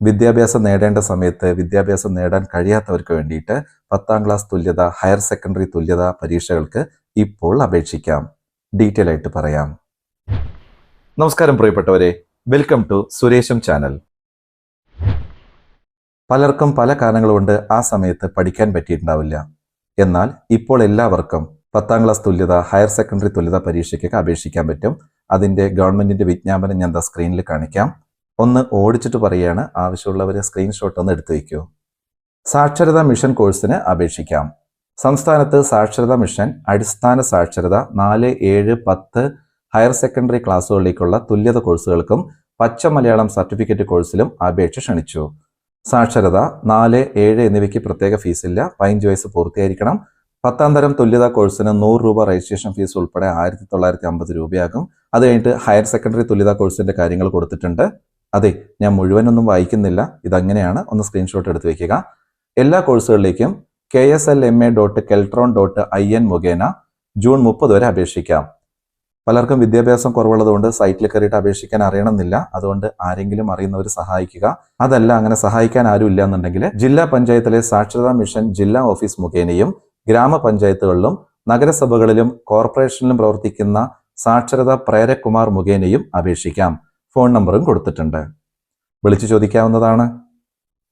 വിദ്യാഭ്യാസം നേടേണ്ട സമയത്ത് വിദ്യാഭ്യാസം നേടാൻ കഴിയാത്തവർക്ക് വേണ്ടിയിട്ട് 10ാം ക്ലാസ് തുല്യത, ഹയർ സെക്കൻഡറി തുല്യത പരീക്ഷകൾക്ക് ഇപ്പോൾ അപേക്ഷിക്കാം. ഡീറ്റെയിൽ ആയിട്ട് പറയാം. നമസ്കാരം പ്രിയപ്പെട്ടവരെ, വെൽക്കം ടു സുരേഷം ചാനൽ. പലർക്കും പല കാരണങ്ങൾ കൊണ്ട് ആ സമയത്ത് പഠിക്കാൻ പറ്റിയിട്ടുണ്ടാവില്ല. എന്നാൽ ഇപ്പോൾ എല്ലാവർക്കും 10ാം ക്ലാസ് തുല്യത, ഹയർ സെക്കൻഡറി തുല്യത പരീക്ഷയ്ക്കൊക്കെ അപേക്ഷിക്കാൻ പറ്റും. അതിൻ്റെ ഗവൺമെന്റിന്റെ വിജ്ഞാപനം ഞാൻ സ്ക്രീനിൽ കാണിക്കാം. ഒന്ന് ഓടിച്ചിട്ട് പറയുകയാണ്, ആവശ്യമുള്ളവർ സ്ക്രീൻഷോട്ട് ഒന്ന് എടുത്തു വയ്ക്കൂ. സാക്ഷരതാ മിഷൻ കോഴ്സിന് അപേക്ഷിക്കാം. സംസ്ഥാനത്ത് സാക്ഷരതാ മിഷൻ അടിസ്ഥാന സാക്ഷരത 4, 7, 10 ഹയർ സെക്കൻഡറി ക്ലാസ്സുകളിലേക്കുള്ള തുല്യത കോഴ്സുകൾക്കും പച്ച മലയാളം സർട്ടിഫിക്കറ്റ് കോഴ്സിലും അപേക്ഷ ക്ഷണിച്ചു. സാക്ഷരത 4, 7 എന്നിവയ്ക്ക് പ്രത്യേക ഫീസില്ല. 15 വയസ്സ് പൂർത്തിയായിരിക്കണം. 10ാം തരം തുല്യതാ കോഴ്സിന് 100 രൂപ രജിസ്ട്രേഷൻ ഫീസ് ഉൾപ്പെടെ 1950 രൂപയാകും. അത് കഴിഞ്ഞിട്ട് ഹയർ സെക്കൻഡറി തുല്യതാ കോഴ്സിന്റെ കാര്യങ്ങൾ കൊടുത്തിട്ടുണ്ട്. അതെ, ഞാൻ മുഴുവനൊന്നും വായിക്കുന്നില്ല, ഇതങ്ങനെയാണ്. ഒന്ന് സ്ക്രീൻഷോട്ട് എടുത്ത് വെക്കുക. എല്ലാ കോഴ്സുകളിലേക്കും KSLMA.keltron.in മുഖേന ജൂൺ 30 വരെ അപേക്ഷിക്കാം. പലർക്കും വിദ്യാഭ്യാസം കുറവുള്ളതുകൊണ്ട് സൈറ്റിൽ കയറിയിട്ട് അപേക്ഷിക്കാൻ അറിയണമെന്നില്ല. അതുകൊണ്ട് ആരെങ്കിലും അറിയുന്നവർ സഹായിക്കുക. അതല്ല, അങ്ങനെ സഹായിക്കാൻ ആരും ഇല്ല എന്നുണ്ടെങ്കിൽ ജില്ലാ പഞ്ചായത്തിലെ സാക്ഷരതാ മിഷൻ ജില്ലാ ഓഫീസ് മുഖേനയും ഗ്രാമപഞ്ചായത്തുകളിലും നഗരസഭകളിലും കോർപ്പറേഷനിലും പ്രവർത്തിക്കുന്ന സാക്ഷരതാ പ്രേരകുമാർ മുഖേനയും അപേക്ഷിക്കാം. ഫോൺ നമ്പറും കൊടുത്തിട്ടുണ്ട്, വിളിച്ചു ചോദിക്കാവുന്നതാണ്.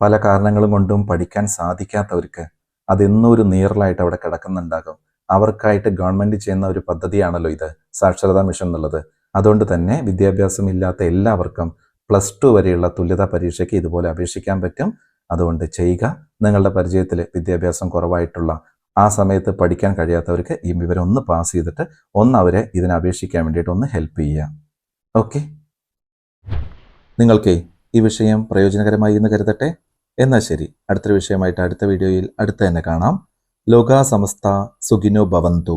പല കാരണങ്ങളും കൊണ്ടും പഠിക്കാൻ സാധിക്കാത്തവർക്ക് അതെന്നും ഒരു നീറലായിട്ട് അവിടെ കിടക്കുന്നുണ്ടാകും. അവർക്കായിട്ട് ഗവൺമെന്റ് ചെയ്യുന്ന ഒരു പദ്ധതിയാണല്ലോ ഇത്, സാക്ഷരതാ മിഷൻ എന്നുള്ളത്. അതുകൊണ്ട് തന്നെ വിദ്യാഭ്യാസം ഇല്ലാത്ത എല്ലാവർക്കും +2 വരെയുള്ള തുല്യതാ പരീക്ഷയ്ക്ക് ഇതുപോലെ അപേക്ഷിക്കാൻ പറ്റും. അതുകൊണ്ട് ചെയ്യുക. നിങ്ങളുടെ പരിചയത്തിൽ വിദ്യാഭ്യാസം കുറവായിട്ടുള്ള, ആ സമയത്ത് പഠിക്കാൻ കഴിയാത്തവർക്ക് ഈ വിവരം ഒന്ന് പാസ് ചെയ്തിട്ട് അവരെ ഇതിന് അപേക്ഷിക്കാൻ വേണ്ടിയിട്ട് ഒന്ന് ഹെൽപ്പ് ചെയ്യുക. ഓക്കെ, നിങ്ങൾക്ക് ഈ വിഷയം പ്രയോജനകരമായി എന്ന് കരുതട്ടെ. എന്നാൽ ശരി, അടുത്തൊരു വിഷയമായിട്ട് അടുത്ത വീഡിയോയിൽ അടുത്ത് തന്നെ കാണാം. ലോകാ സമസ്ത സുഖിനോ ഭവന്തു.